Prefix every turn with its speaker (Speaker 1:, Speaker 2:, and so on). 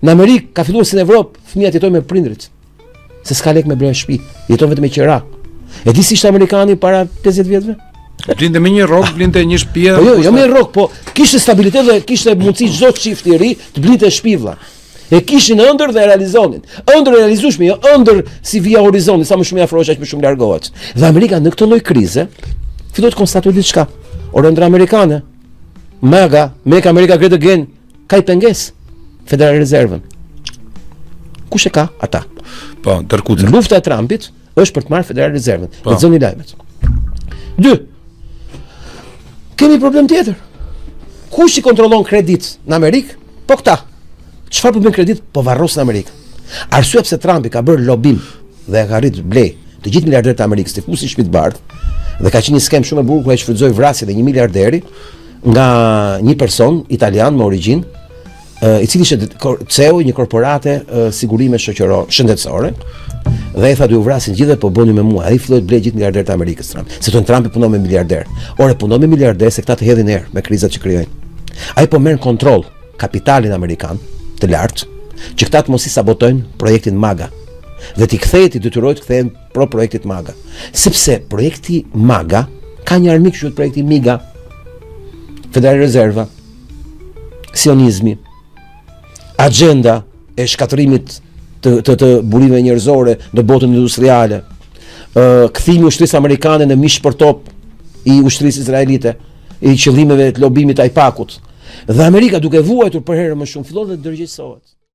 Speaker 1: Në Amerikë ka filluar si në Evropë, fëmijët jetojnë me prindrit. Se s'ka lek me ble shtëpi, jeton vetëm me qira. E di si ishte amerikani para 50 vjetëve?
Speaker 2: Blinte me një rrok, blinte një shtëpi.
Speaker 1: Po jo me rrok, po kishte stabilitet dhe kishte mundësi çdo çift i ri të blinte shtëpi vëlla. E kishin ëndër dhe e realizonin. Ëndër e realizueshme, jo ëndër si via horizonti, sa më shumë i afrohesh aq më shumë largohet. Dhe Amerika në këtë lloj krize filloi të konstatojë diçka. Ora ëndër amerikane, Make America Great Again, ka i pengesë Federal Reserve. Kush e ka? Ata.
Speaker 2: Po, tërkutë.
Speaker 1: Lufta e Trumpit është për të marrë Federal Reserve. Lexoni lajmet. 2. Kemi problem tjetër. Kush i kontrollon kredit në Amerikë? Po këta. Çfarë po bën kredit? Po varrosin Amerikën. Arsye pse Trumpi ka bërë lobim dhe ka arrit blej të gjithë miliarderët e Amerikës të fusin shtëpi të bardhë dhe ka qenë një skem shumë e bukur ku ai shfrytëzoi vrasjen e një miliarderi nga një person italian me origjinë i cili ishte CEO i një korporate sigurime shëndetësore dhe i tha do ju vrasin gjithë po bëni me mua. Ai filloi të blej gjithë miliarderët e Amerikës Trump. Se Trumpi punon me miliarder. Ora punon me miliarder se këta të hedhin erë me krizat që krijojnë. Ai po merr kontroll kapitalin amerikan të lartë që këta të mos i sabotojnë projektin MAGA. Dhe t'i kthehet, i detyrojnë të kthehen pro projektit MAGA. Sepse projekti MAGA ka një armik që quhet projekti MIGA. Federal Reserva, sionizmi, agenda e shkatërimit të burimeve njerëzore në botën industriale, kthimi i ushtrisë amerikane në mish për top i ushtrisë izraelite, i qëllimeve të lobimit të AIPAC-ut. Dhe Amerika duke vuajtur për herë më shumë fillon dhe dërgjësohet.